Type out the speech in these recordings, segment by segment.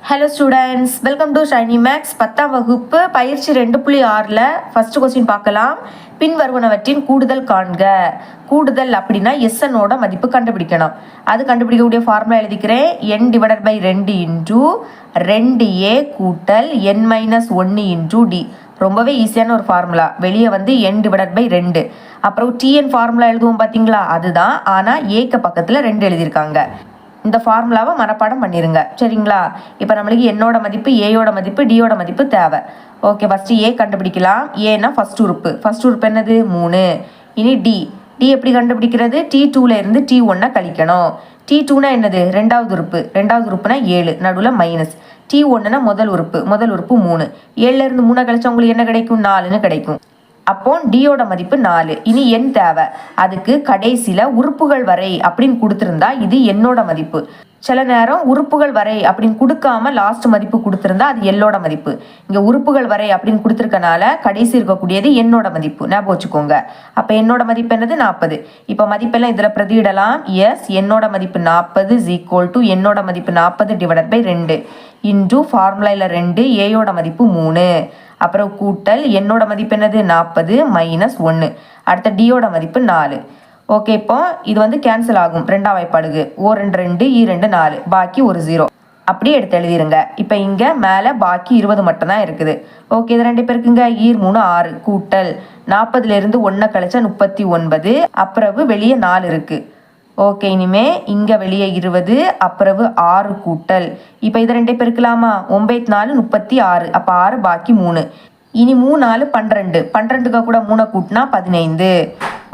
Hello students, welcome to Shiny Maths. 10ஆம் வகுப்பு பயிற்சி 2.6ல் ஃபர்ஸ்ட் கொஸ்டின் பார்க்கலாம். பின் வருவனவற்றின் கூடுதல் காண்க. கூடுதல் அப்படின்னா எஸ்என்னோட மதிப்பு கண்டுபிடிக்கணும். அது கண்டுபிடிக்கக்கூடிய ஃபார்முலா எழுதிக்கிறேன். n/2 இன்டூ 2a கூட்டல் n-1 இன்டூ டி. ரொம்பவே ஈஸியான ஒரு ஃபார்முலா. வெளியே வந்து n/2. அப்புறம் tn ஃபார்முலா எழுதுவோம் பார்த்தீங்களா, அதுதான். ஆனால் ஏக்கு பக்கத்தில் 2 எழுதியிருக்காங்க. இந்த ஃபார்முலாவை மனப்பாடம் பண்ணிடுங்க, சரிங்களா? இப்போ நம்மளுக்கு என்னோட மதிப்பு, ஏயோட மதிப்பு, டியோட மதிப்பு தேவை. ஓகே, ஃபஸ்ட்டு ஏ கண்டுபிடிக்கலாம். ஏன்னா ஃபஸ்ட் உறுப்பு என்னது? 3. இனி டி எப்படி கண்டுபிடிக்கிறது? T2ல இருந்து T1 கழிக்கணும். T2னா என்னது? ரெண்டாவது உறுப்புனா 7, நடுவில் மைனஸ். T1னா முதல் உறுப்பு 3. 7ல இருந்து 3 கழிச்சா உங்களுக்கு என்ன கிடைக்கும்? 4ன்னு கிடைக்கும். அப்போ டியோட மதிப்பு 4. இனி என் தேவை. அதுக்கு கடைசியில் உறுப்புகள் வரை அப்படின்னு கொடுத்துருந்தா இது என்னோட மதிப்பு. சில நேரம் உறுப்புகள் வரை அப்படின்னு கொடுக்காம லாஸ்ட் மதிப்பு கொடுத்துருந்தா அது எல்லோட மதிப்பு. இங்கே உறுப்புகள் வரை அப்படின்னு கொடுத்துருக்கனால கடைசி இருக்கக்கூடியது என்னோட மதிப்பு, ஞாபகம் வச்சுக்கோங்க. அப்போ என்னோட மதிப்பு என்னது? 40. இப்போ மதிப்பெல்லாம் இதில் பிரதியிடலாம். எஸ், என்னோட மதிப்பு 40 = என்னோட மதிப்பு 40/2 இன்டூ ஃபார்முலாவில் 2, ஏயோட மதிப்பு 3. அப்புறம் கூட்டல் என்னோட மதிப்பு என்னது? 40 - 1. அடுத்த டியோட மதிப்பு 4. ஓகே, இப்போ இது வந்து கேன்சல் ஆகும். ரெண்டாம் வாய்ப்பாடுக்கு O2 2, E2 4, பாக்கி ஒரு 0. அப்படியே எடுத்து எழுதிருங்க. இப்போ இங்கே மேலே பாக்கி 20 மட்டும்தான் இருக்குது. ஓகே, இது 2 பேருக்குங்க. E3 6 கூட்டல் 40ல இருந்து 1 கழிச்சா 39. அப்புறம் வெளியே 4 இருக்கு. ஓகே, இனிமே இங்கே வெளியே 20, அப்புறம் 6 கூட்டல். இப்போ இதை 2 பெருக்கலாமா? 9 4 36. அப்போ 6 பாக்கி 3. இனி 3 4 12. 12க்கு கூட 3 கூட்டினா 15.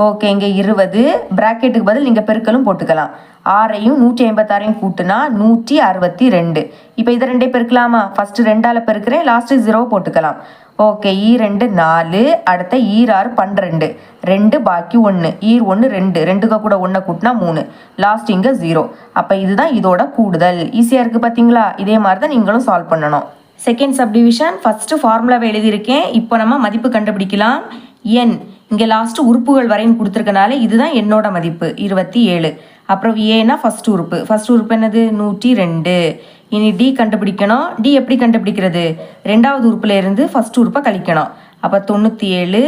ஓகே, இங்கே 20. பிராக்கெட்டுக்கு பதில் நீங்கள் பெருக்கலும் போட்டுக்கலாம். 6ஐயும் 156ஐயும் கூட்டினா 162. இப்போ இதை 2 பெருக்கலாமா? ஃபஸ்ட்டு 2ஆல் பெருக்கிறேன், லாஸ்ட்டு 0 போட்டுக்கலாம். ஓகே, E2 4, அடுத்த E6 12. 2 பாக்கி 1. E1 2, 2க்கு கூட 1 கூட்டினா 3. லாஸ்ட் இங்கே 0. அப்போ இதுதான் இதோட கூடுதல். ஈஸியாக இருக்குது பார்த்தீங்களா? இதே மாதிரி தான் நீங்களும் சால்வ் பண்ணணும். செகண்ட் சப்டிவிஷன் ஃபஸ்ட்டு ஃபார்முலாவை எழுதியிருக்கேன். இப்போ நம்ம மதிப்பு கண்டுபிடிக்கலாம். என் இங்கே லாஸ்ட்டு உறுப்புகள் வரைன்னு கொடுத்துருக்கனால இதுதான் என்னோட மதிப்பு 27. அப்புறம் ஏன்னா ஃபஸ்ட் உறுப்பு என்னது? 102. இனி டி கண்டுபிடிக்கணும். டி எப்படி கண்டுபிடிக்கிறது? ரெண்டாவது உறுப்புல இருந்து ஃபர்ஸ்ட் உறுப்பை கழிக்கணும். அப்போ 97,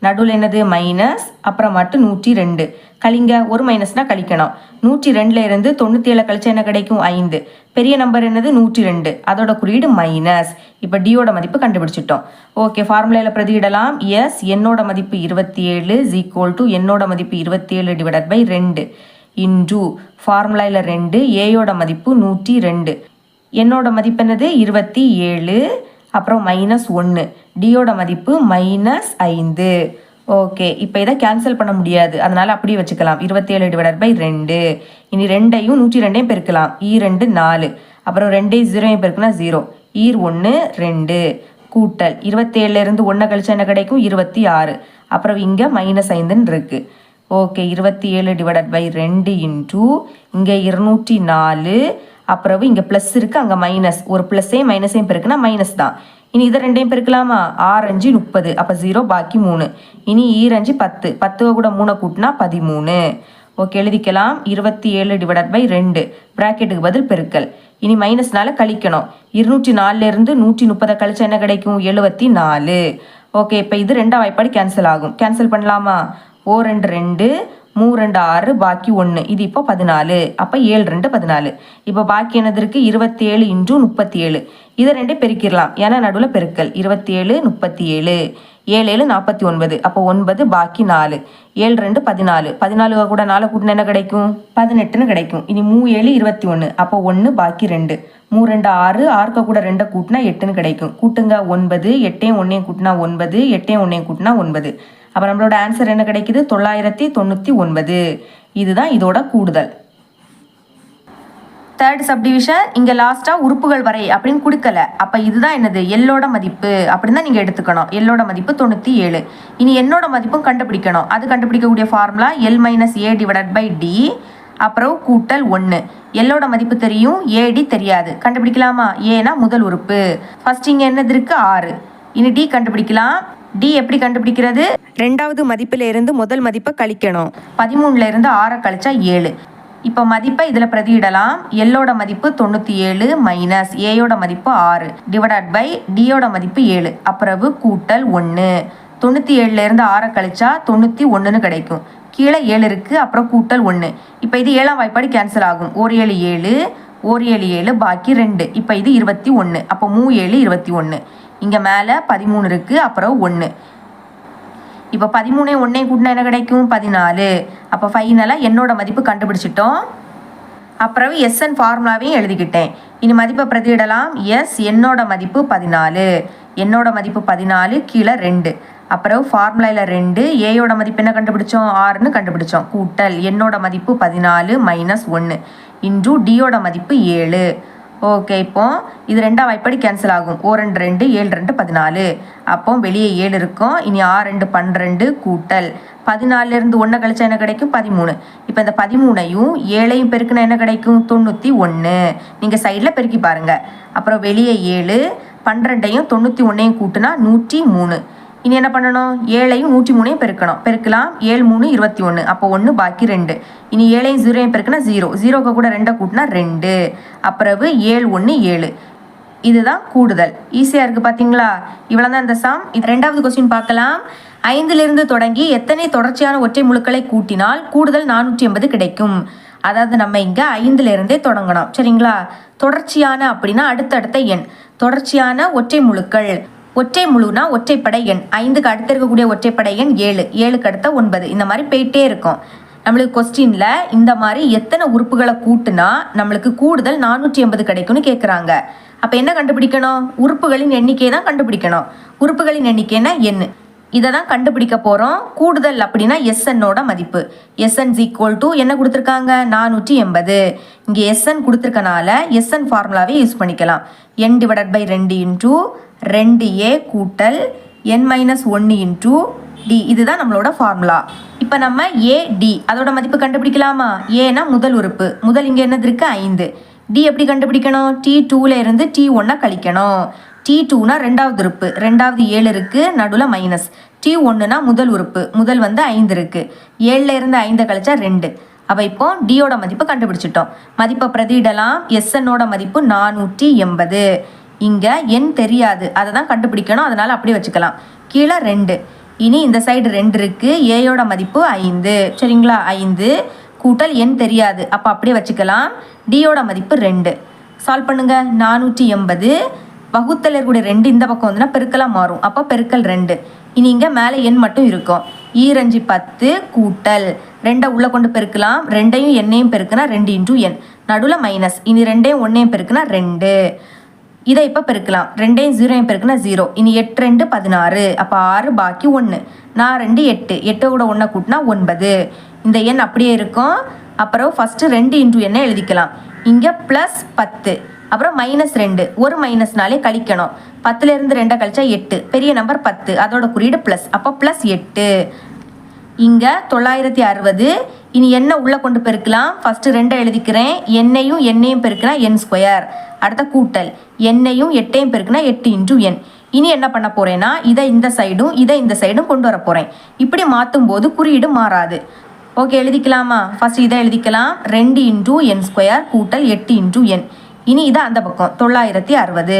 நடுவில் என்னது? மைனஸ், அப்புறம் மட்டும் 102. கழிங்க, ஒரு மைனஸ்னா கழிக்கணும். 102ல இருந்து 97 கழிச்சா என்ன கிடைக்கும்? 5. பெரிய நம்பர் என்னது? 102, அதோட குறியீடு மைனஸ். இப்போ டியோட மதிப்பு கண்டுபிடிச்சிட்டோம். ஓகே, ஃபார்முலாவில் பிரதியிடலாம். எஸ், என்னோட மதிப்பு 27 = என்னோட மதிப்பு 27/2 இன்டூ ஃபார்முலாவில் 2, ஏயோட மதிப்பு 102. என்னோட மதிப்பு என்னது? 27, அப்புறம் -1. டியோட மதிப்பு -5. ஓகே, இப்போ இதை கேன்சல் பண்ண முடியாது, அதனால் அப்படியே வச்சுக்கலாம். 27/2. இனி 2ஐயும் 102ஐயும் பெருக்கலாம். E2 4, அப்புறம் 2ஐயும் 0ஐயும் பெருக்குனா 0. E1 2 கூட்டல் 27ல இருந்து 1 கழிச்சா என்ன கிடைக்கும்? 26. அப்புறம் இங்கே -5ன்னு இருக்கு. ஓகே, 27/2 இன்டூ இங்கே 204. அப்புறம் இங்கே ப்ளஸ் இருக்குது, அங்கே மைனஸ். ஒரு ப்ளஸ்ஸையும் மைனஸையும் பெருக்குனா மைனஸ் தான். இனி இதை 2ஐயும் பெருக்கலாமா? 6 5 30. அப்போ 0 பாக்கி 3. இனி E2 10, 10 கூட 3 கூட்டினா 13. ஓகே, எழுதிக்கலாம். 27/2 பிராக்கெட்டுக்கு பதில் பெருக்கல். இனி மைனஸ்னால கழிக்கணும். 204ல இருந்து 130 கழிச்சா என்ன கிடைக்கும்? 74. ஓகே, இப்போ இது ரெண்டாம் வாய்ப்பாடு கேன்சல் ஆகும். கேன்சல் பண்ணலாமா? O2 2, 3 2 6, பாக்கி 1. இது இப்போ 14. அப்போ 7 2 14. இப்போ பாக்கி என்னது இருக்குது? 27 × 37. இதை 2 பெருக்கிடலாம், ஏன்னா நடுவில் பெருக்கல். 27 37, 7 7 49. அப்போ 9 பாக்கி 4. 7 2 14. 14 கூட 4 கூட்டினா என்ன கிடைக்கும்? 18ன்னு கிடைக்கும். இனி 3 7 21. அப்போ 1 பாக்கி 2. 3 2 6, 6 கூட 2 கூட்டினா 8ன்னு கிடைக்கும். கூட்டுங்க. 9, 8ஐயும் 1ஐயும் கூட்டினா 9, 8ஐயும் 1ஐயும் கூட்டினா 9. அப்போ நம்மளோட ஆன்சர் என்ன கிடைக்குது? 999. இதுதான் இதோட கூடுதல். தேர்ட் சப்டிவிஷன், இங்கே லாஸ்ட்டாக உறுப்புகள் வரை அப்படின்னு கொடுக்கல. அப்போ இதுதான் என்னது? எல்லோட மதிப்பு அப்படின்னு தான் நீங்கள் எடுத்துக்கணும். எல்லோட மதிப்பு 97. இனி என்னோட மதிப்பும் கண்டுபிடிக்கணும். அது கண்டுபிடிக்கக்கூடிய ஃபார்முலா L-A/D, அப்புறம் கூட்டல் 1. எல்லோட மதிப்பு தெரியும், ஏடி தெரியாது. கண்டுபிடிக்கலாமா? ஏன்னா முதல் உறுப்பு. ஃபர்ஸ்ட் இங்கே என்னது இருக்குது? 6. இனி டி கண்டுபிடிக்கலாம். டி எப்படி கண்டுபிடிக்கிறது? ரெண்டாவது மதிப்பில் இருந்து முதல் மதிப்பை கழிக்கணும். 13ல இருந்து 6 கழிச்சா 7. இப்போ மதிப்பை இதில் பிரதியிடலாம். எல்லோட மதிப்பு 97 மைனஸ் ஏயோட மதிப்பு 6 டிவைடட் பை டியோட மதிப்பு 7 அப்புறம் கூட்டல் 1. 97லேருந்து 6 கழிச்சா 91ன்னு கிடைக்கும். கீழே 7 இருக்குது, அப்புறம் கூட்டல் 1. இப்போ இது 7ஆம் வாய்ப்பாடு கேன்சல் ஆகும். 1 7 7 1 7 7 பாக்கி 2. இப்போ இது 21. அப்போ 3 7 21. இங்கே மேலே 13 இருக்குது, அப்புறம் 1. இப்போ 13 1 கூட்டினா என்ன கிடைக்கும்? 14. அப்போ ஃபைனலாக என்னோட மதிப்பு கண்டுபிடிச்சிட்டோம். அப்புறம் எஸ்என் ஃபார்முலாவையும் எழுதிக்கிட்டேன். இனி மதிப்பை பிரதியிடலாம். எஸ் என்னோட மதிப்பு 14, என்னோட மதிப்பு 14 கீழே 2. அப்புறம் ஃபார்முலாவில் 2 ஏயோட மதிப்பு என்ன கண்டுபிடிச்சோம்? 6ன்னு கண்டுபிடிச்சோம். கூட்டல் என்னோட மதிப்பு 14 மைனஸ் 1 இன்டூ டியோட மதிப்பு 7. ஓகே, இப்போ இது 2ஆம் வாய்ப்பாடு கேன்சல் ஆகும். 2 2 7 2 14. அப்போ வெளியே 7 இருக்கும். இனி 6 2 12 கூட்டல் 14லேருந்து 1 கழிச்சா என்ன கிடைக்கும்? 13. இப்போ இந்த 13ஐயும் 7ஐயும் பெருக்குனா என்ன கிடைக்கும்? 91. நீங்கள் சைடில் பெருக்கி பாருங்கள். அப்புறம் வெளியே 7 12ஐயும் 91ஐயும் கூட்டினா 103. இனி என்ன பண்ணணும்? 7ஐயும் 103ஐயும் பெருக்கணும். பெருக்கலாம். 7 3 21. அப்போ 1 பாக்கி 2. இனி 7ஐயும் 0ஐயும் பெருக்கினா 0. 0க்கு கூட 2 கூட்டினா 2. அப்புறம் 7 1 7. இதுதான் கூடுதல். ஈஸியாக இருக்குது பார்த்தீங்களா? இவ்வளோ தான் இந்த சம். இது 2வது கொஸ்டின் பார்க்கலாம். 5லிருந்து தொடங்கி எத்தனை தொடர்ச்சியான ஒற்றை முழுக்களை கூட்டினால் கூடுதல் 480 கிடைக்கும்? அதாவது நம்ம இங்கே 5லிருந்தே தொடங்கணும். சரிங்களா? தொடர்ச்சியான அப்படின்னா அடுத்தடுத்த எண். தொடர்ச்சியான ஒற்றை முழுக்கள். ஒற்றை முழுனா ஒற்றைப்படை எண். 5க்கு அடுத்து இருக்கக்கூடிய ஒற்றைப்படை எண் 7, 7க்கு அடுத்த 9. இந்த மாதிரி போயிட்டே இருக்கும். நம்மளுக்கு கொஸ்டின்ல இந்த மாதிரி எத்தனை உறுப்புகளை கூட்டுனா நம்மளுக்கு கூடுதல் 480 கிடைக்கும்னு கேட்குறாங்க. அப்போ என்ன கண்டுபிடிக்கணும்? உறுப்புகளின் எண்ணிக்கையை தான் கண்டுபிடிக்கணும். உறுப்புகளின் எண்ணிக்கைன்னா எண். இதை தான் கண்டுபிடிக்க போகிறோம். கூடுதல் அப்படின்னா எஸ்என்னோட மதிப்பு. எஸ்என் ஈக்குவல் டு என்ன கொடுத்துருக்காங்க? 480. இங்கே எஸ்என் கொடுத்துருக்கனால எஸ்என் ஃபார்முலாவே யூஸ் பண்ணிக்கலாம். என் டிவைடட் பை 2 இன்டூ 2a கூட்டல் n மைனஸ் 1 இன்டூ டி. இதுதான் நம்மளோட ஃபார்முலா. இப்போ நம்ம ஏடி அதோட மதிப்பு கண்டுபிடிக்கலாமா? ஏனா முதல் உறுப்பு. முதல் இங்கே என்னது இருக்குது? 5. டி எப்படி கண்டுபிடிக்கணும்? T2ல இருந்து T1 கழிக்கணும். T2னா 2வது உறுப்பு. 2வது 7 இருக்குது, நடுவில் மைனஸ். T1னா முதல் உறுப்பு. முதல் வந்து 5 இருக்குது. 7ல இருந்து 5 கழிச்சா 2. அப்போ இப்போ டியோட மதிப்பு கண்டுபிடிச்சிட்டோம். மதிப்பை பிரதியிடலாம். எஸ்என்னோட மதிப்பு 480. இங்கே எண் தெரியாது, அதை தான் கண்டுபிடிக்கணும். அதனால் அப்படியே வச்சுக்கலாம். கீழே 2. இனி இந்த சைடு 2 இருக்குது. ஏயோட மதிப்பு 5. சரிங்களா? 5 கூட்டல் எண் தெரியாது, அப்போ அப்படியே வச்சுக்கலாம். டியோட மதிப்பு 2. சால்வ் பண்ணுங்க. 480 வகுத்தல் இருக்கக்கூடிய 2 இந்த பக்கம் வந்துன்னா பெருக்கலாக மாறும். அப்போ பெருக்கல் 2. இனி இங்கே மேலே எண் மட்டும் இருக்கும். 2 10 கூட்டல் 2 உள்ளே கொண்டு பெருக்கலாம். 2ஐயும் எண்ணையும் பெருக்குனா 2 இன்டூ எண். நடுவில் மைனஸ். இனி 2ஐயும் 1ஐயும் பெருக்குனா 2. இதை இப்போ பெருக்கலாம். 2ஐயும் 0ஐயும் பெருக்குனா 0. இனி 8 2 16. அப்போ 6 பாக்கி 1. 4 2 8. 8 கூட 1 கூட்டினா 9. இந்த எண் அப்படியே இருக்கும். அப்புறம் ஃபஸ்ட்டு 2 இன்டூ எண்ணை எழுதிக்கலாம். இங்கே ப்ளஸ் 10. அப்புறம் மைனஸ் 2. ஒரு மைனஸ்னாலே கழிக்கணும். 10லேருந்து 2 கழிச்சா 8. பெரிய நம்பர் 10. அதோட குறியீடு ப்ளஸ். அப்போ ப்ளஸ் 8. இங்கே 960. இனி என்ன உள்ளே கொண்டு பெருக்கலாம். ஃபஸ்ட்டு 2 எழுதிக்கிறேன். எண்ணையும் பெருக்குனா என் ஸ்கொயர். அடுத்த கூட்டல் எண்ணையும் 8ஐயும் பெருக்குனா 8 இன்டூ என். இனி என்ன பண்ண போகிறேன்னா இதை இந்த சைடும் கொண்டு வர போகிறேன். இப்படி மாற்றும் போது குறியீடு மாறாது. ஓகே, எழுதிக்கலாமா? ஃபஸ்ட் இதை எழுதிக்கலாம். 2 இன்டூ என் ஸ்கொயர் கூட்டல் 8 இன்டூ என். இனி இதை அந்த பக்கம் 960.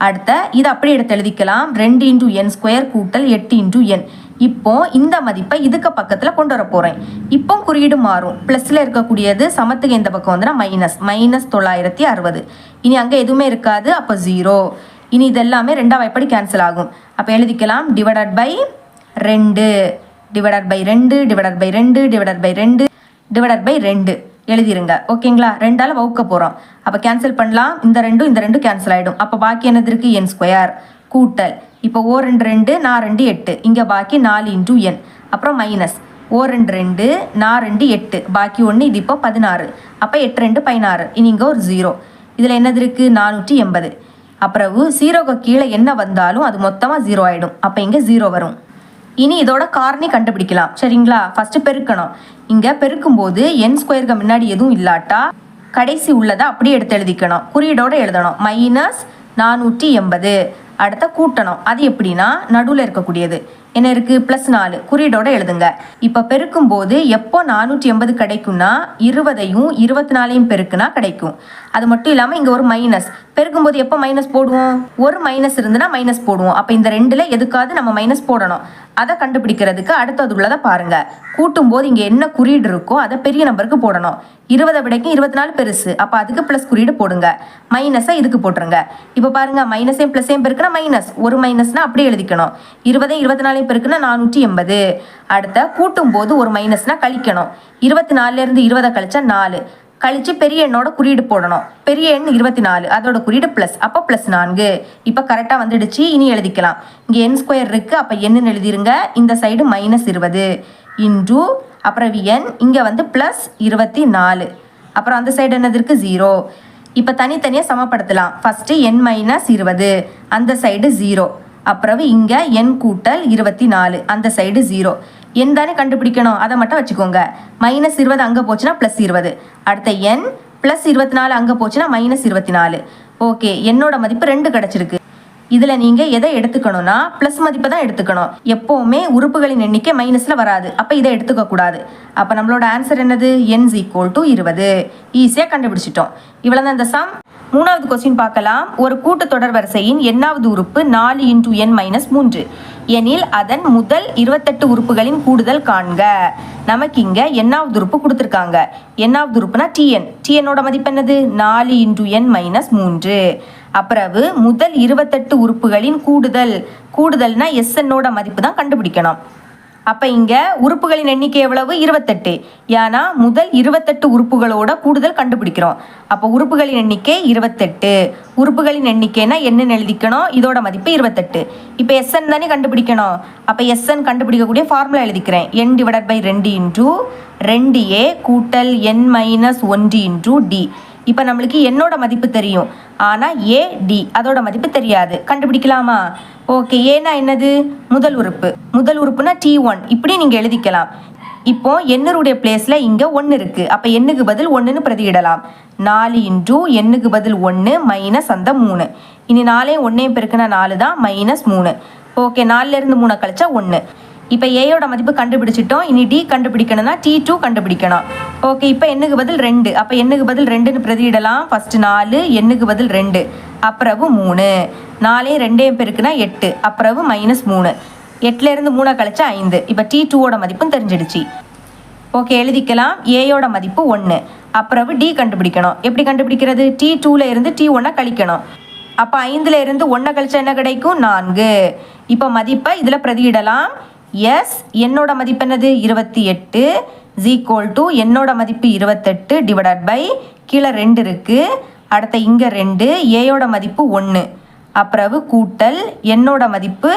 அடுத்த இதை அப்படியே எடுத்து எழுதிக்கலாம். 2 இன்டூ என் ஸ்கொயர் கூட்டல் 8 இன்டூ என். இப்போ இந்த மதிப்பை இதுக்கு பக்கத்தில் கொண்டு வர போகிறேன். இப்போ குறியீடு மாறும். ப்ளஸில் இருக்கக்கூடியது சமத்துக்கு இந்த பக்கம் வந்துன்னா மைனஸ் 960. இனி அங்கே எதுவுமே இருக்காது. அப்போ 0. இனி இதெல்லாமே 2ஆம் வாய்ப்பாடு கேன்சல் ஆகும். அப்போ எழுதிக்கலாம். Divided by 2 divided by 2 divided by 2 divided by 2 divided by 2 எழுதிருங்க. ஓகேங்களா? 2ஆல் வகுக்க போகிறோம். அப்போ கேன்சல் பண்ணலாம். இந்த 2 கேன்சல் ஆகிடும். அப்போ பாக்கி என்னது இருக்குது? என் ஸ்கொயர் கூட்டல். இப்போ 2 2 4 2 8. இங்கே பாக்கி 4 இன்டூ என். அப்புறம் மைனஸ் 2 2 4 2 8. பாக்கி 1. இது இப்போ 16. அப்போ 8 2 16. இனி இங்கே ஒரு 0. இதில் என்னது இருக்குது? 480. அப்புறம் 0க்கு கீழே என்ன வந்தாலும் அது மொத்தமாக 0 ஆகிடும். அப்போ இங்கே 0 வரும். இனி இதோட காரணி கண்டுபிடிக்கலாம். சரிங்களா? ஃபஸ்ட்டு பெருக்கணும். இங்கே பெருக்கும்போது என் ஸ்கொயருக்கு முன்னாடி எதுவும் இல்லாட்டா கடைசி உள்ளதை அப்படியே எடுத்து எழுதிக்கணும். குறியீடோடு எழுதணும். மைனஸ் 480. அடுத்த கூட்டணும். அது எப்படின்னா நடுவில் இருக்கக்கூடியது என்ன இருக்குது +4 குறியீடோட எழுதுங்க. இப்போ பெருக்கும் போது எப்போ 480 கிடைக்கும்னா 20ஐயும் 24ஐயும் பெருக்குனா கிடைக்கும். அது மட்டும் இல்லாமல் இங்கே ஒரு மைனஸ் பெருக்கும்போது எப்போ மைனஸ் போடுவோம், ஒரு மைனஸ் இருந்துன்னா மைனஸ் போடுவோம். அப்போ இந்த ரெண்டில் எதுக்காவது நம்ம மைனஸ் போடணும். அதை கண்டுபிடிக்கிறதுக்கு அடுத்தது உள்ளதை பாருங்க. கூட்டும் போது இங்கே என்ன குறியீடு இருக்கோ அதை பெரிய நம்பருக்கு போடணும். 20 விடைக்கும் 24 பெருசு, அப்போ அதுக்கு ப்ளஸ் குறியீடு போடுங்க. மைனஸை இதுக்கு போட்டுருங்க. இப்போ பாருங்க மைனஸையும் ப்ளஸையும் பெருக்குனா மைனஸ், ஒரு மைனஸ்னா அப்படியே எழுதிக்கணும். 20ஐயும் 24ஐயும் பெருக்குனா 480. அடுத்த கூட்டும் போது ஒரு மைனஸ்னா கழிக்கணும். 24லேருந்து 20 கழிச்சா 4 கழிச்சு பெரிய எண்ணோட குறியீடு போடணும். பெரிய எண் 24, அதோட குறியீடு ப்ளஸ், அப்போ +4. இப்போ கரெக்டாக வந்துடுச்சு. இனி எழுதிக்கலாம். இங்கே n² இருக்குது, அப்போ என்னன்னு எழுதிருங்க. இந்த சைடு -20 இன்டூ அப்புறம் n இங்கே வந்து +24, அப்புறம் அந்த சைடு என்னது இருக்குது 0. இப்போ தனித்தனியாக சமப்படுத்தலாம். ஃபஸ்ட்டு n-20 அந்த சைடு 0, அப்புறம் இங்கே n கூட்டல் 24 அந்த சைடு 0. என் தானே கண்டுபிடிக்கணும், அதை மட்டும் வச்சுக்கோங்க. -20 அங்கே போச்சுன்னா +20. அடுத்த n +24 அங்கே போச்சுன்னா -24. ஓகே, என்னோட மதிப்பு 2 கிடச்சிருக்கு. இதில் நீங்கள் எதை எடுத்துக்கணும்னா ப்ளஸ் மதிப்பை தான் எடுத்துக்கணும். எப்போவுமே உறுப்புகளின் எண்ணிக்கை மைனஸில் வராது, அப்போ இதை எடுத்துக்கக்கூடாது. அப்போ நம்மளோட ஆன்சர் என்னது, n = 20. ஈஸியாக கண்டுபிடிச்சிட்டோம். இவ்வளோ தான் இந்த சம். மூணாவது கொஸ்டின் பார்க்கலாம். ஒரு கூட்டு தொடர் வரிசையின் எண்ணாவது உறுப்பு 4 × n-3 எனில் அதன் முதல் 28 உறுப்புகளின் கூடுதல் காண்க. நமக்கு இங்கே எண்ணாவது உறுப்பு கொடுத்துருக்காங்க. எண்ணாவது உறுப்புனா tnோட மதிப்பு என்னது 4 × n-3. அப்புறவு முதல் 28 உறுப்புகளின் கூடுதல்னா SNோட மதிப்பு தான் கண்டுபிடிக்கணும். அப்போ இங்கே உறுப்புகளின் எண்ணிக்கை எவ்வளவு, 28. ஏன்னா முதல் 28 உறுப்புகளோட கூடுதல் கண்டுபிடிக்கிறோம். அப்போ உறுப்புகளின் எண்ணிக்கை 28. உறுப்புகளின் எண்ணிக்கைனா என்னன்னு எழுதிக்கணும், இதோட மதிப்பு 28. இப்போ SN தானே கண்டுபிடிக்கணும். அப்போ SN கண்டுபிடிக்கக்கூடிய ஃபார்முலா எழுதிக்கிறேன். n/2 × 2a கூட்டல் n-1 × d. இப்போ நம்மளுக்கு என்னோட மதிப்பு தெரியும், ஆனால் AD அதோட மதிப்பு தெரியாது. கண்டுபிடிக்கலாமா? ஓகே, ஏன்னா என்னது, முதல் உறுப்புனா T1 இப்படி நீங்கள் எழுதிக்கலாம். இப்போ என்னுடைய பிளேஸில் இங்கே 1 இருக்குது. அப்போ எண்ணுக்கு பதில் 1ன்னு பிரதியிடலாம். 4 × n பதில் 1 மைனஸ் அந்த 3. இனி 4ஐயும் 1ஐயும் பெருக்குனா 4 தான், -3. ஓகே, 4லேருந்து 3 கழிச்சா 1. இப்போ ஏயோட மதிப்பு கண்டுபிடிச்சிட்டோம். இனி டி கண்டுபிடிக்கணும்னா T2 கண்டுபிடிக்கணும். ஓகே, இப்போ எண்ணுக்கு பதில் 2, அப்போ எண்ணுக்கு பதில் 2ன்னு பிரதியிடலாம். ஃபஸ்ட்டு 4, எண்ணுக்கு பதில் 2, அப்புறவு 3. 4ஐயும் 2ஐயும் பெருக்குனா 8, அப்புறவு -3. 8லேருந்து 3 கழிச்சா 5. இப்போ T2ஓட மதிப்பும் தெரிஞ்சிடுச்சு. ஓகே, எழுதிக்கலாம். ஏயோட மதிப்பு 1, அப்புறவு டி கண்டுபிடிக்கணும். எப்படி கண்டுபிடிக்கிறது, T2ல இருந்து T1 கழிக்கணும். அப்போ 5ல இருந்து 1 கழிச்சா என்ன கிடைக்கும், 4. இப்போ மதிப்பை இதில் பிரதியிடலாம். எஸ் என்னோட மதிப்பு என்னது 28 = என்னோட மதிப்பு 28 டிவைடட் பை கீழே 2 இருக்குது. அடுத்த இங்கே 2, ஏயோட மதிப்பு 1, அப்புறவு கூட்டல் என்னோட மதிப்பு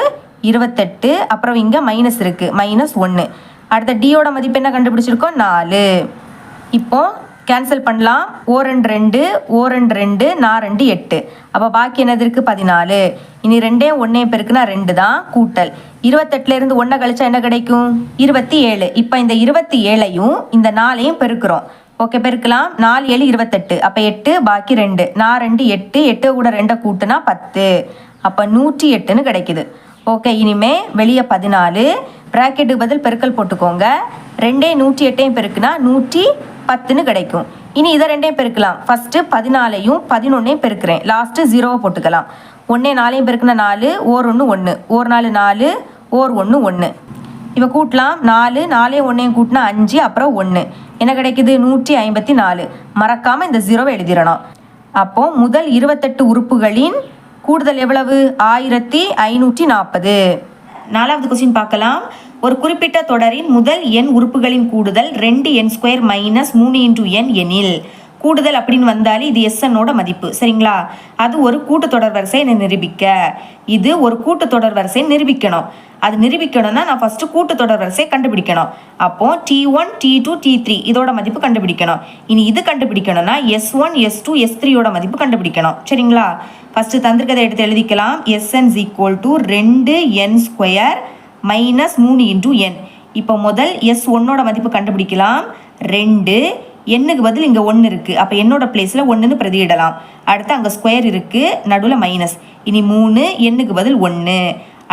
28, அப்புறம் இங்கே மைனஸ் இருக்குது, -1. அடுத்த டியோட மதிப்பு என்ன கண்டுபிடிச்சிருக்கோம், 4. இப்போ கேன்சல் பண்ணலாம். O 2 O 2 நான் 2 8. அப்போ பாக்கி என்னது இருக்குது, 14. இனி 2ஐயும் 1ஐயும் பெருக்குனா 2 தான், கூட்டல் 28லேருந்து 1 கழிச்சா என்ன கிடைக்கும், 27. இப்போ இந்த 27ஐயும் இந்த 4ஐயும் பெருக்கிறோம். ஓகே, பெருக்கலாம். 4 7 28, அப்போ 8, பாக்கி 2. நான் 2 8, 8 கூட 2 கூட்டுனா 10, அப்போ 108ன்னு கிடைக்குது. ஓகே, இனிமே வெளியே 14, ப்ராக்கெட்டுக்கு பதில் பெருக்கல் போட்டுக்கோங்க. 2ஐயும் 108ஐயும் பெருக்குனா 110ன்னு கிடைக்கும். இனி இதை 2ஐயும் பெருக்கலாம். ஃபஸ்ட்டு 14ஐயும் 11ஐயும் பெருக்கிறேன், லாஸ்ட்டு 0 போட்டுக்கலாம். 1 4ஐயும் பெருக்குனா 4, ஓர் 1 1, ஓர் 4 4, ஓர் 1 1. இப்போ கூட்டலாம். 4 4ஐயும் 1ஐயும் கூட்டினா 5, அப்புறம் 1 என்ன கிடைக்குது, 154. மறக்காமல் இந்த 0வை எழுதிடணும். அப்போது முதல் 28 உறுப்புகளின் கூடுதல் எவ்வளவு, 1540. நாலாவது கொஸ்டின் பார்க்கலாம். ஒரு குறிப்பிட்ட தொடரின் முதல் n உறுப்புகளின் கூடுதல் 2n² - 3 × n எனில் கூடுதல் அப்படின்னு வந்தாலே இது SNோட மதிப்பு, சரிங்களா? அது ஒரு கூட்டுத்தொடர் வரிசை நிரூபிக்க. இது ஒரு கூட்டுத்தொடர் வரிசை நிரூபிக்கணும். அது நிரூபிக்கணும்னா நான் ஃபஸ்ட்டு கூட்டுத்தொடர் வரிசையை கண்டுபிடிக்கணும். அப்போ T1 T2 T3 இதோட மதிப்பு கண்டுபிடிக்கணும். இனி இது கண்டுபிடிக்கணும்னா S1 S2 S3யோட மதிப்பு கண்டுபிடிக்கணும், சரிங்களா? ஃபஸ்ட்டு தந்திருக்கதை எடுத்து எழுதிக்கலாம். SN = 2n² - 3 × n. இப்போ முதல் S1ஓட மதிப்பு கண்டுபிடிக்கலாம். 2, எண்ணுக்கு பதில் இங்கே 1 இருக்குது. அப்போ என்னோட பிளேஸில் 1ன்னு பிரதியிடலாம். அடுத்து அங்கே ஸ்கொயர் இருக்குது, நடுவில் மைனஸ். இனி 3, எண்ணுக்கு பதில் 1,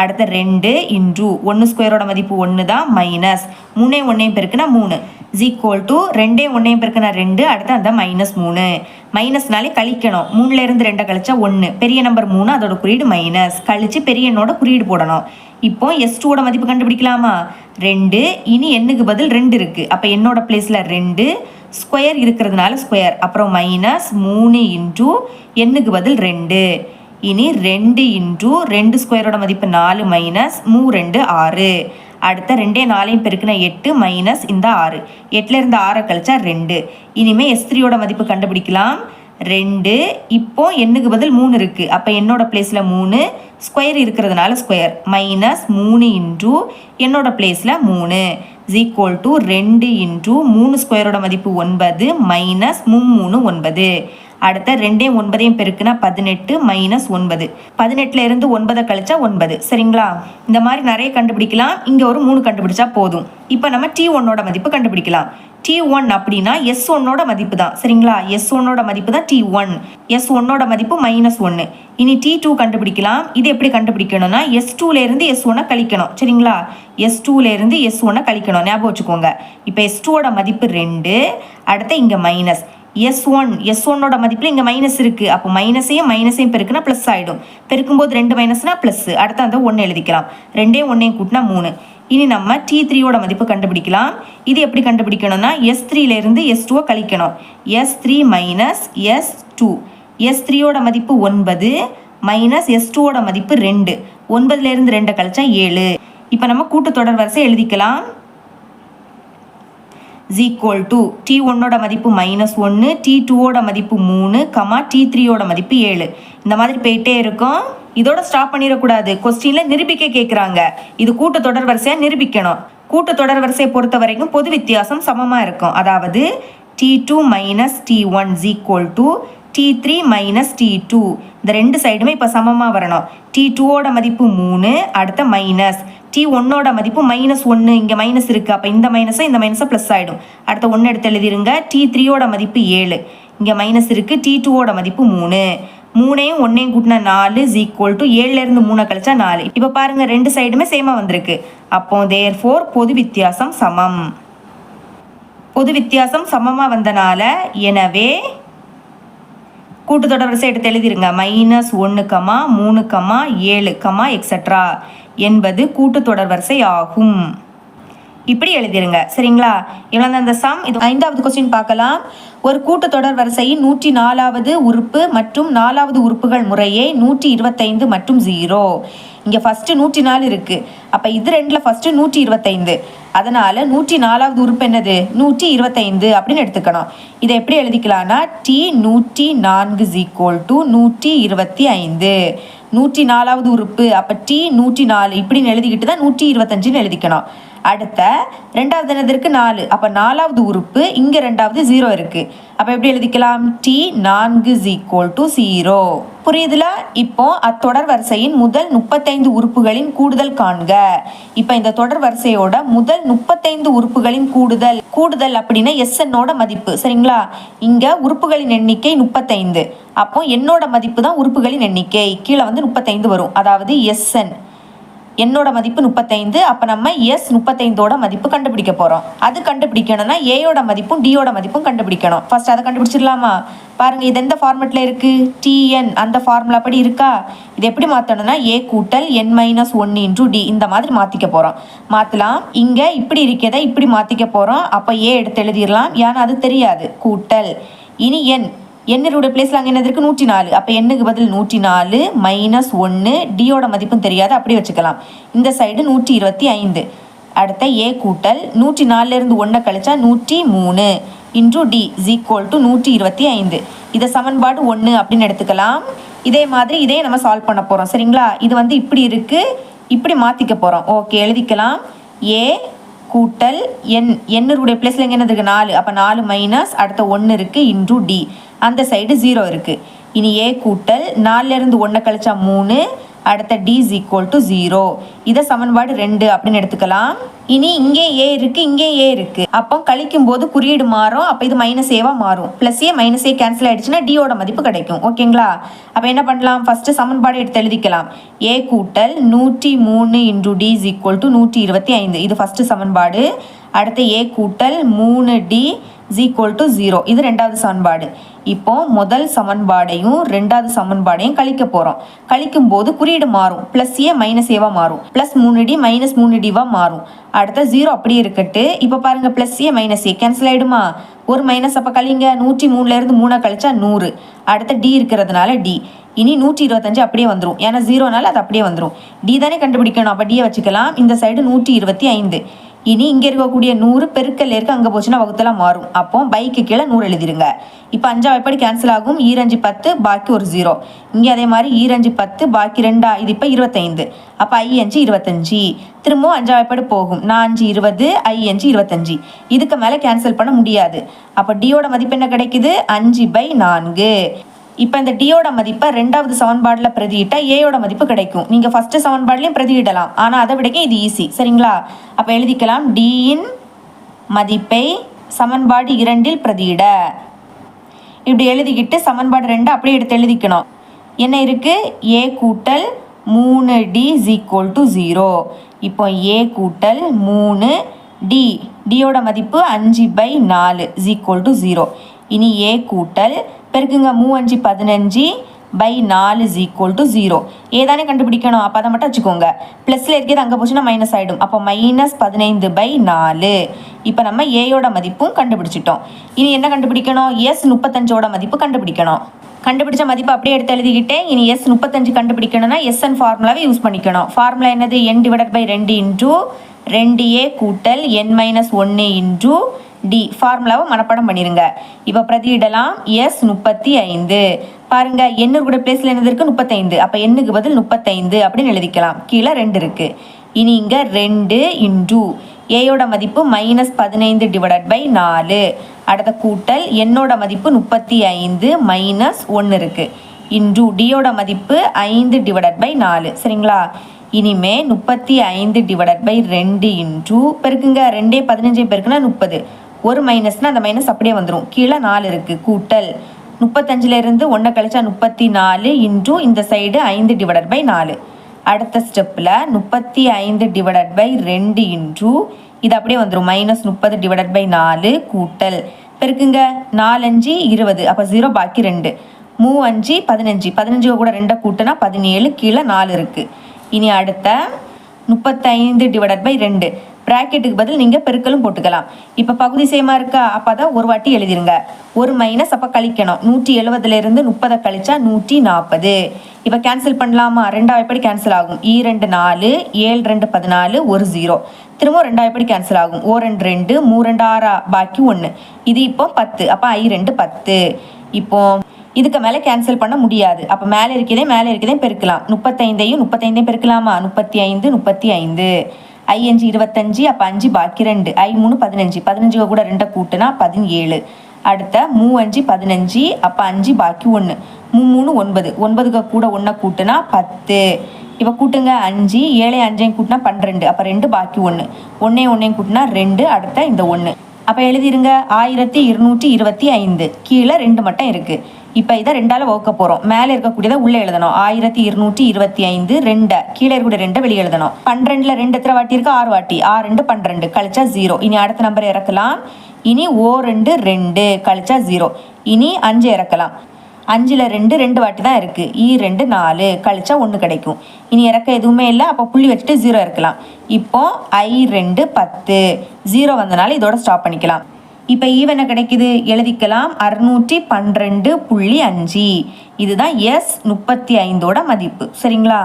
அடுத்த 2 இன்ட்ரூ 1 ஸ்கொயரோட மதிப்பு 1 தான் மைனஸ் 3 1 பெருக்குனா 3 ஈக்குவல் டு 2 1 பெருக்குனா 2 அடுத்து அந்த -3 மைனஸ்னாலே கழிக்கணும் 3ல இருந்து 2 கழிச்சா 1 பெரிய நம்பர் 3 அதோட குறியீடு மைனஸ் கழிச்சு பெரிய எண்ணோட குறியீடு போடணும். இப்போ S2ஓட மதிப்பு கண்டுபிடிக்கலாமா 2 இனி எண்ணுக்கு பதில் 2 இருக்கு அப்போ என்னோட பிளேஸ்ல 2 ஸ்கொயர் இருக்கிறதுனால ஸ்கொயர் அப்புறம் -3 இன்டூ எண்ணுக்கு பதில் 2 இனி 2 இன்டூ 2 ஸ்கொயரோட மதிப்பு 4 மைனஸ் 3 2 6 அடுத்த 2 4 பெருக்குனா 8 மைனஸ் இந்த 6 8ல இருந்து 6 கழிச்சா 2 இனிமே S3ஓட மதிப்பு கண்டுபிடிக்கலாம் 2 இப்போ எண்ணுக்கு பதில் 3 இருக்கு அப்போ என்னோட பிளேஸ்ல 3 ஸ்கொயர் இருக்கிறதுனால ஸ்கொயர் -3 இன்டூ என்னோட பிளேஸ்ல 3 ஈக்குவல் டு 2 இன்டூ 3 ஸ்கொயரோட மதிப்பு 9 மைனஸ் 3 9 அடுத்த 2 9 பெருக்குனா 18 மைனஸ் 9 18ல இருந்து 9 கழிச்சா 9 சரிங்களா. இந்த மாதிரி நிறைய கண்டுபிடிக்கலாம் இங்க ஒரு 3 கண்டுபிடிச்சா போதும். இப்போ நம்ம T1ஓட மதிப்பு கண்டுபிடிக்கலாம். T1 அப்படின்னா S1ஓட மதிப்பு தான் சரிங்களா. S1ஓட மதிப்பு தான் T1 S1ஓட மதிப்பு -1 இனி T2 கண்டுபிடிக்கலாம். இது எப்படி கண்டுபிடிக்கணும்னா S2ல இருந்து S1 கழிக்கணும் சரிங்களா. S2ல இருந்து S1 கழிக்கணும் ஞாபகம் வச்சுக்கோங்க. இப்போ S2ஓட மதிப்பு 2 அடுத்து இங்க மைனஸ் S1ஓட மதிப்புல இங்க மைனஸ் இருக்கு அப்போ மைனஸையும் பெருக்குனா பிளஸ் ஆயிடும் பெருக்கும்போது 2 மைனஸ்னா பிளஸ் அடுத்து அந்த 1 எழுதிக்கலாம் 2 1 கூட்டினா 3 இனி நம்ம T3ஓட மதிப்பு கண்டுபிடிக்கலாம். இது எப்படி கண்டுபிடிக்கணும்னா S3ல இருந்து S2 கழிக்கணும் S3 மைனஸ் S2 S3ஓட மதிப்பு 9 மைனஸ் S2ஓட மதிப்பு 2 9ல இருந்து 2 கழிச்சா 7 இப்போ நம்ம கூட்டுத்தொடர் வரிசை எழுதிக்கலாம் ஈக்குவல் டு T1ஓட மதிப்பு -1 T2ஓட மதிப்பு 3 T3ஓட மதிப்பு 7 இந்த மாதிரி போயிட்டே இருக்கும். இதோட ஸ்டாப் பண்ணிடக்கூடாது கொஸ்டின்ல நிரூபிக்க கேட்குறாங்க. இது கூட்டு தொடர் வரிசையா நிரூபிக்கணும். கூட்டு தொடர் வரிசையை பொறுத்த வரைக்கும் பொது வித்தியாசம் சமமா இருக்கும். அதாவது T2 minus T1 equal to T3 minus T2 இந்த ரெண்டு சைடுமே இப்போ சமமாக வரணும். T2ஓட மதிப்பு 3 அடுத்த மைனஸ் T1ஓட மதிப்பு -1 இங்கே மைனஸ் இருக்குது அப்போ இந்த மைனஸை ப்ளஸ் ஆகிடும். அடுத்த 1 எடுத்து எழுதிருங்க. T3ஓட மதிப்பு 7 இங்கே மைனஸ் இருக்குது. T2ஓட மதிப்பு 3 3ஐயும் 1ஐயும் கூட்டினா 4 ஈக்குவல் டு 7லேருந்து 3 கழிச்சா 4. இப்போ பாருங்கள் ரெண்டு சைடுமே சேமாக வந்திருக்கு. அப்போ தேர்ஃபோர் பொது வித்தியாசம் சமம். பொது வித்தியாசம் சமமாக வந்தனால எனவே கூட்டுத்தொடர் வரிசை எடுத்து எழுதிருங்க. -1, 3, 7, எக்ஸெட்ரா என்பது கூட்டுத்தொடர் வரிசை ஆகும். இப்படி எழுதிருங்க சரிங்களா. இவ்வளோ அந்த சம். இது 5வது கொஸ்டின் பார்க்கலாம். ஒரு கூட்டுத்தொடர் வரிசையின் 104வது உறுப்பு மற்றும் 4வது உறுப்புகள் முறையே 125 மற்றும் 0. இங்கே ஃபஸ்ட்டு 104 இருக்குது. அப்போ இது ரெண்டில் ஃபஸ்ட்டு 125. அதனால் 104வது உறுப்பு என்னது 125 அப்படின்னு எடுத்துக்கணும். இதை எப்படி எழுதிக்கலாம்னா T104 ஈக்குவல் டு 125 104வது உறுப்பு அப்போ T104 இப்படின்னு எழுதிக்கிட்டு தான் 125ன்னு எழுதிக்கணும். அடுத்த ரெண்டாவது என்னதற்கு 4 அப்போ 4வது உறுப்பு இங்கே 2வது 0 இருக்குது. அப்போ எப்படி எழுதிக்கலாம் T4 ஈக்குவல் டு 0. புரியுதுல. இப்போ அத்தொடர் வரிசையின் முதல் 35 உறுப்புகளின் கூடுதல் காண்க. இப்போ இந்த தொடர் வரிசையோட முதல் 35 உறுப்புகளின் கூடுதல் அப்படின்னா SNஓட மதிப்பு சரிங்களா. இங்கே உறுப்புகளின் எண்ணிக்கை 35. அப்போ என்னோட மதிப்பு தான் உறுப்புகளின் எண்ணிக்கை கீழே வந்து 35 வரும். அதாவது SN என்னோட மதிப்பு 35. அப்போ நம்ம S35ஓட மதிப்பு கண்டுபிடிக்க போகிறோம். அது கண்டுபிடிக்கணும்னா ஏயோட மதிப்பும் டியோட மதிப்பும் கண்டுபிடிக்கணும். ஃபர்ஸ்ட் அதை கண்டுபிடிச்சிடலாமா. பாருங்கள் இது எந்த ஃபார்மெட்டில் இருக்குது TN அந்த ஃபார்முலா படி இருக்கா. இது எப்படி மாற்றணும்னா A கூட்டல் N-1 இன்டூ D இந்த மாதிரி மாற்றிக்க போகிறோம். மாற்றலாம். இங்கே இப்படி இருக்கிறத இப்படி மாற்றிக்க போகிறோம். அப்போ A எடுத்து எழுதிடலாம். ஏன்னா அது தெரியாது கூட்டல் இனி என்னோட பிளேஸில் அங்கே என்னது இருக்குது 104. அப்போ எண்ணுக்கு பதில் 104 -1 டியோட மதிப்பும் தெரியாது அப்படி வச்சுக்கலாம். இந்த சைடு 125. அடுத்த A கூட்டல் 104லேருந்து 1 கழிச்சா 103 இன்டூ D ஈக்குவல் டு 125. இதை சமன்பாடு 1 அப்படின்னு எடுத்துக்கலாம். இதே மாதிரி இதே நம்ம சால்வ் பண்ண போகிறோம் சரிங்களா. இது வந்து இப்படி இருக்குது இப்படி மாற்றிக்க போகிறோம். ஓகே எழுதிக்கலாம். A கூட்டல் என்னுடைய பிளேஸில் எங்கே என்னது 4 அப்போ 4 மைனஸ் அடுத்த 1 இருக்குது இன்டூ D அந்த சைடு 0 இருக்குது. இனி A கூட்டல் 4லேருந்து 1 கழிச்சா 3 அடுத்த d is equal to 0. இதை சமன்பாடு 2 அப்படின்னு எடுத்துக்கலாம். இனி இங்கே a இருக்கு, இங்கே a இருக்கு. அப்போ கழிக்கும் போது குறியீடு மாறும். அப்போ இது மைனஸ் ஏவா மாறும். Plus A minus A cancel ஆயிடுச்சுன்னா டியோட மதிப்பு கிடைக்கும். ஓகேங்களா? அப்போ என்ன பண்ணலாம்? ஃபர்ஸ்ட் சமன்பாடு எடுத்து எழுதிக்கலாம். a கூட்டல் 103 into d is equal to 125. இது ஃபர்ஸ்ட் சமன்பாடு. அடுத்து a கூட்டல் 3d is equal to 0. இது ரெண்டாவது சமன்பாடு. இப்போ முதல் சமன்பாடையும் ரெண்டாவது சமன்பாடையும் கழிக்க போறோம். கழிக்கும் போது குறியீடு மாறும். பிளஸ் ஏ மைனஸ் ஏவா மாறும். பிளஸ் 3d மைனஸ் 3dவா மாறும். அடுத்த 0 அப்படியே இருக்கட்டு. இப்போ பாருங்க plus A minus A cancel ஆயிடுமா? ஒரு மைனஸ் அப்போ கழிங்க. 103ல இருந்து 3 கழிச்சா 100. அடுத்த d இருக்கிறதுனால d. இனி 125 அப்படியே வந்துடும். ஏன்னா 0னால அது அப்படியே வந்துடும். d தானே கண்டுபிடிக்கணும். அப்போ d வச்சுக்கலாம். இந்த சைடு 125. இனி இங்கே இருக்கக்கூடிய 100 பெருக்கல் இருக்கு, அங்கே போச்சுன்னா வகுத்தலாம் மாறும். அப்போ பைக்கு கீழே 100 எழுதிருங்க. இப்போ 5 எப்படி கேன்சல் ஆகும்? ஈரஞ்சு 10 பாக்கி ஒரு 0. இங்கே அதே மாதிரி ஈரஞ்சு 10 பாக்கி 2, இது இப்போ 25. அப்போ ஐ5 25. திரும்பவும் 5 எப்படி போகும்? 4 20, ஐ5 25. இதுக்கு மேலே கேன்சல் பண்ண முடியாது. அப்போ டியோட மதிப்பு என்ன கிடைக்குது? 5/4. இப்போ இந்த டியோட மதிப்பை ரெண்டாவது சமன்பாடில் பிரதியிட்டா ஏயோட மதிப்பு கிடைக்கும். நீங்கள் ஃபர்ஸ்ட் சமன்பாடுலையும் பிரதியிடலாம், ஆனால் அதை விடக்க இது ஈஸி. சரிங்களா? அப்போ எழுதிக்கலாம் டியின் மதிப்பை சமன்பாடு 2ல் பிரதியிட. இப்படி எழுதிக்கிட்டு சமன்பாடு 2 அப்படியே எடுத்து எழுதிக்கணும். என்ன இருக்கு? a கூட்டல் 3d is equal to 0. இப்போ a கூட்டல் 3d, டியோட மதிப்பு 5/4 is equal to 0. இனி a கூட்டல் பெருக்குங்க 3 5 15/4 is equal to 0. ஏதானே கண்டுபிடிக்கணும். அப்போ அதை மட்டும் வச்சுக்கோங்க. ப்ளஸில் இருக்கிறது அங்கே போச்சுன்னா மைனஸ் ஆகிடும். அப்போ -15/4. இப்போ நம்ம ஏயோட மதிப்பும் கண்டுபிடிச்சிட்டோம். இனி என்ன கண்டுபிடிக்கணும்? எஸ் 35ஓட மதிப்பு கண்டுபிடிக்கணும். கண்டுபிடிச்ச மதிப்பு அப்படியே எடுத்து எழுதிக்கிட்டேன். இனி எஸ் 35 கண்டுபிடிக்கணும்னா எஸ்என் ஃபார்முலாவை யூஸ் பண்ணிக்கணும். ஃபார்முலா என்னது? n/2 இன்டூ 2a கூட்டல் n-1 இன்டூ டி. ஃபார்முலாவை மனப்பாடம் பண்ணிருங்க. இப்போ பிரதியிடலாம். எஸ் 35. பாருங்க என்ன கூட பிளேஸ்ல என்னது இருக்கு? 35. அப்போ எண்ணுக்கு பதில் 35 அப்படின்னு எழுதிக்கலாம். கீழே 2 இருக்கு. இனி இங்க 2 இன்டூ ஏயோட மதிப்பு -15/4. அடுத்த கூட்டல் என்னோட மதிப்பு 35 -1 இருக்கு. இன்டூ டியோட மதிப்பு 5/4. சரிங்களா? இனிமே 35/2 இன்டூ பெருக்குங்க. 2 15 பெருக்குன்னா 30. ஒரு மைனஸ்னா அந்த மைனஸ் அப்படியே வந்துடும். கீழே 4 இருக்கு. கூட்டல் 35ல இருந்து 1 கழிச்சா 34 இன்டூ இந்த சைடு 5/4. அடுத்த ஸ்டெப்பில் 35/2 இன்டூ இது அப்படியே வந்துடும் -30/4 கூட்டல் பெருக்குங்க. 4 5 20. அப்போ 0 பாக்கி 2. 3 5 15 கூட 2 கூட்டினா 17. கீழே 4 இருக்கு. இனி அடுத்த 35/2 பிராக்கெட்டுக்கு பதில் நீங்கள் பெருக்கலும் போட்டுக்கலாம். இப்போ பகுதி சேமா இருக்கா? அப்போ தான் ஒரு வாட்டி எழுதிருங்க. ஒரு மைனஸ் அப்போ கழிக்கணும். 170ல இருந்து 30 கழிச்சா 140. இப்போ கேன்சல் பண்ணலாமா? 2 எப்படி கேன்சல் ஆகும்? 2 4, 7 2 14, ஒரு 0. திரும்ப 2 எப்படி கேன்சல் ஆகும்? 2 2, 3 2 6, பாக்கி 1. இது இப்போ 10. அப்போ I2 10. இப்போ இதுக்கு மேலே கேன்சல் பண்ண முடியாது. அப்போ மேலே இருக்கதே பெருக்கலாம். 35 பெருக்கலாமா? 35 35. I5 25. அப்போ 5 பாக்கி 2. I3 15 கூட 2 கூட்டினா 17. அடுத்த 3 5 15. அப்போ 5 பாக்கி 1. 3 9. 9 கூட 1 கூட்டினா 10. இப்போ கூட்டுங்க. 5 7 5 கூட்டினா 12. அப்போ 2 பாக்கி 1. 1 1 கூட்டினா 2. அடுத்த இந்த 1. அப்போ எழுதிருங்க 1225. கீழே 2 மட்டும் இருக்கு. இப்போ இதை 2ஆல் வகுக்க போகிறோம். மேலே இருக்கக்கூடியதை உள்ளே எழுதணும். 1225 2 கீழே இருக்கக்கூடிய 2 வெளியே எழுதணும். 12ல் 2 எத்தனை வாட்டி இருக்கு? 6 வாட்டி. 6 2 12 கழிச்சா 0. இனி அடுத்த நம்பர் இறக்கலாம். இனி 2 2 கழிச்சா 0. இனி 5 இறக்கலாம். 5ல் 2 வாட்டி தான் இருக்கு. 2 4 கழிச்சா 1 கிடைக்கும். இனி இறக்க எதுவுமே இல்லை. அப்போ புள்ளி வச்சுட்டு 0 இருக்கலாம். இப்போ I2 10. 0 வந்தனால இதோட ஸ்டாப் பண்ணிக்கலாம். இப்போ ஈவன கிடைக்குது. எழுதிக்கலாம் 612.5. இதுதான் எஸ் 35ஓட மதிப்பு. சரிங்களா?